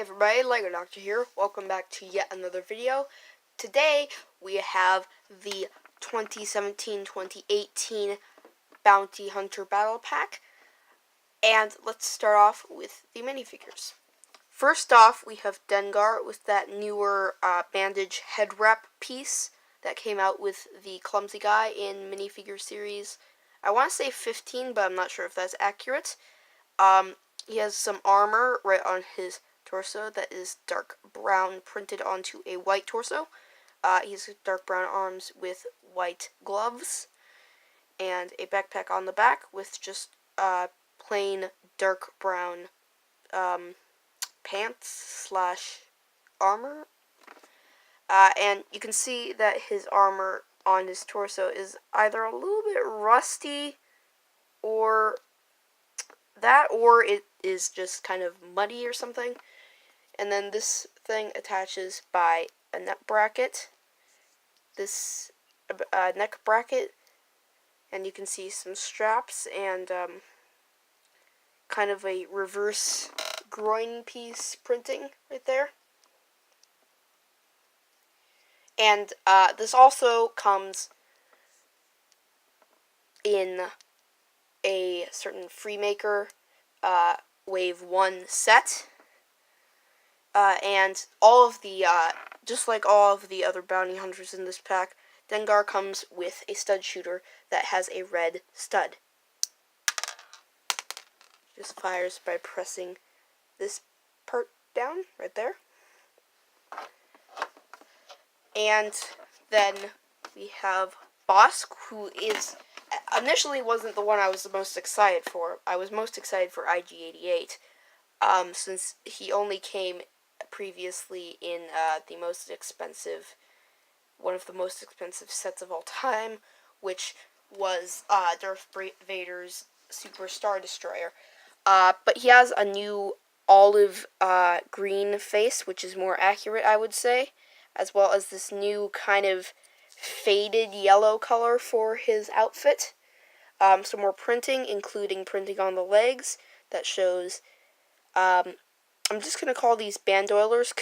everybody, Lego Doctor here. Welcome back to yet another video. Today we have the 2017-2018 Bounty Hunter Battle Pack. And let's start off with the minifigures. First off, we have Dengar with that newer bandage head wrap piece that came out with the Clumsy Guy in minifigure series. I want to say 15, but I'm not sure if that's accurate. He has some armor right on his torso that is dark brown printed onto a white torso. He has dark brown arms with white gloves and a backpack on the back with just plain dark brown pants slash armor. And you can see that his armor on his torso is either a little bit rusty or it is just kind of muddy or something. And then this thing attaches by a neck bracket. This neck bracket, and you can see some straps and kind of a reverse groin piece printing right there. And this also comes in a certain Freemaker Wave 1 set. And all of the, just like all of the other bounty hunters in this pack, Dengar comes with a stud shooter that has a red stud. Just fires by pressing this part down, right there. And then we have Boss, who is initially wasn't the one I was the most excited for. I was most excited for IG-88, since he only came previously in one of the most expensive sets of all time, which was Darth Vader's Super Star Destroyer. But he has a new olive green face, which is more accurate, I would say, as well as this new kind of faded yellow color for his outfit. Some more printing, including printing on the legs that shows, I'm just going to call these bandoilers,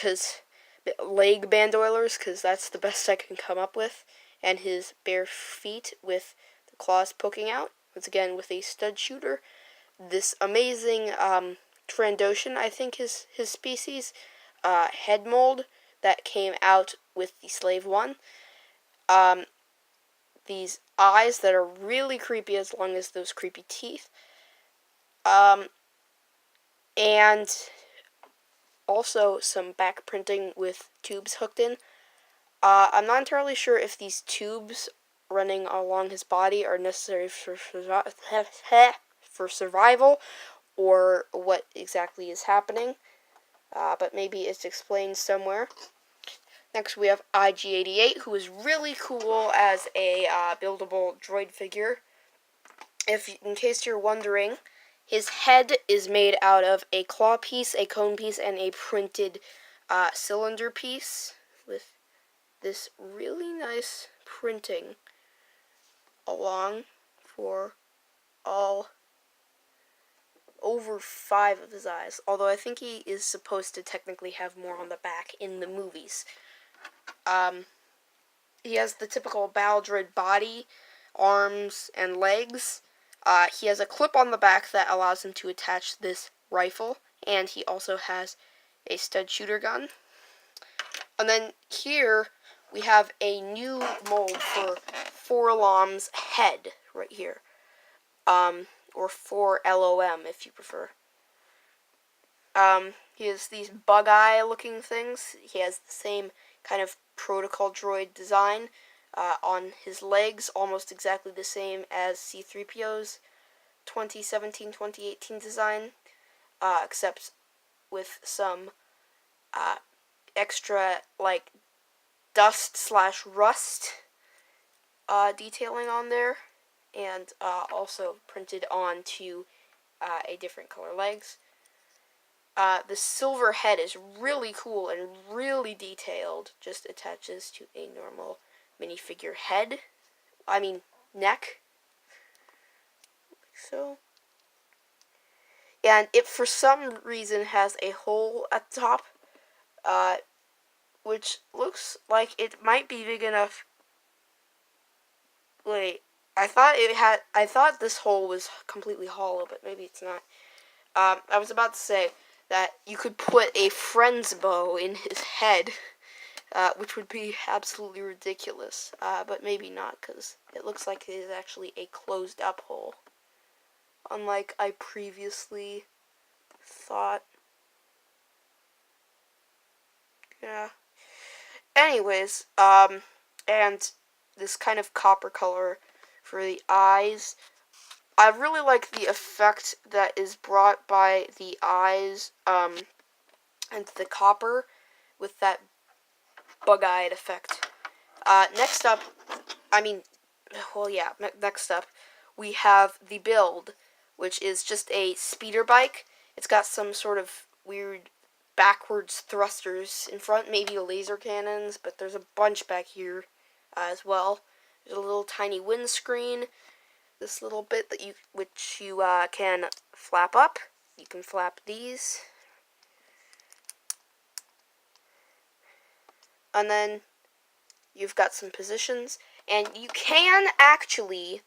leg bandoilers, because that's the best I can come up with, and his bare feet with the claws poking out, once again with a stud shooter. This amazing Trandoshan, I think is his species, head mold that came out with the Slave 1. These eyes that are really creepy as long as those creepy teeth. And also some back printing with tubes hooked in. I'm not entirely sure if these tubes running along his body are necessary for survival or what exactly is happening. But maybe it's explained somewhere. Next we have IG-88, who is really cool as a buildable droid figure. In case you're wondering, his head is made out of a claw piece, a cone piece, and a printed cylinder piece with this really nice printing along for all over 5 of his eyes. Although I think he is supposed to technically have more on the back in the movies. He has the typical battle droid body, arms, and legs. He has a clip on the back that allows him to attach this rifle, and he also has a stud shooter gun. And then here we have a new mold for Forlom's head right here, or 4LOM if you prefer. He has these bug eye looking things. He has the same kind of protocol droid design on his legs, almost exactly the same as C-3PO's 2017-2018 design, except with some extra, like, dust/rust detailing on there, and also printed onto a different color legs. The silver head is really cool and really detailed. Just attaches to a normal minifigure neck. So, and it for some reason has a hole at the top, which looks like it might be big enough. Wait, I thought this hole was completely hollow, but maybe it's not. I was about to say that you could put a friend's bow in his head, which would be absolutely ridiculous, but maybe not, because it looks like it is actually a closed-up hole, unlike I previously thought. Yeah. Anyways, and this kind of copper color for the eyes. I really like the effect that is brought by the eyes, and the copper with that bug-eyed effect. Next up, next up, we have the build, which is just a speeder bike. It's got some sort of weird backwards thrusters in front, maybe laser cannons, but there's a bunch back here as well. There's a little tiny windscreen, this little bit that which you can flap up. You can flap these, and then you've got some positions, and you can actually,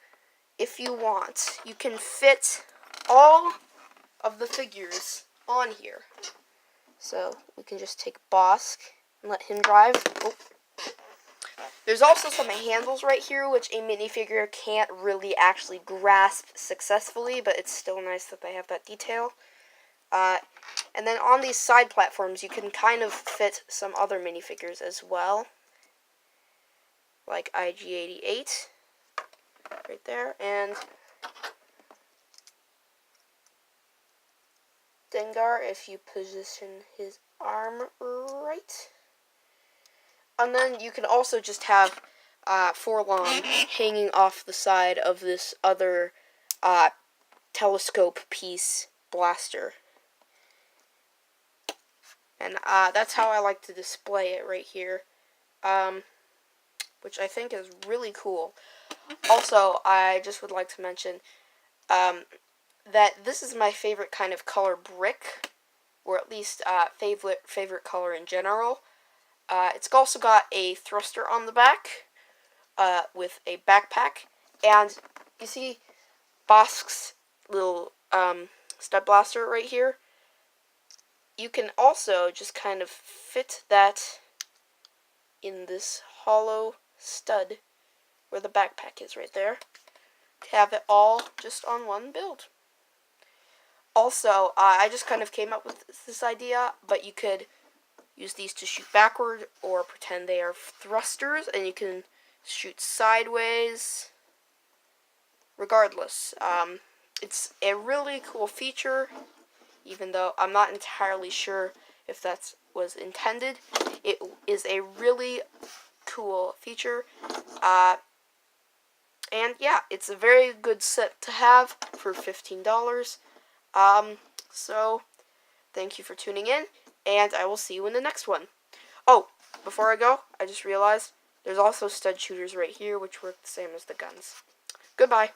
if you want, you can fit all of the figures on here. So we can just take Bosk and let him drive. Oh. There's also some handles right here, which a minifigure can't really actually grasp successfully, but it's still nice that they have that detail. And then on these side platforms, you can kind of fit some other minifigures as well, like IG-88, right there, and Dengar, if you position his arm right. And then you can also just have Forlon hanging off the side of this other telescope piece blaster. And that's how I like to display it right here, which I think is really cool. Also, I just would like to mention that this is my favorite kind of color brick, or at least favorite color in general. It's also got a thruster on the back with a backpack, and you see Bosk's little stud blaster right here. You can also just kind of fit that in this hollow stud where the backpack is right there, to have it all just on one build. Also, I just kind of came up with this idea, but you could use these to shoot backward or pretend they are thrusters, and you can shoot sideways. Regardless, it's a really cool feature, even though I'm not entirely sure if that was intended. It is a really cool feature, and yeah, it's a very good set to have for $15. So thank you for tuning in, and I will see you in the next one. Oh, before I go, I just realized there's also stud shooters right here, which work the same as the guns. Goodbye.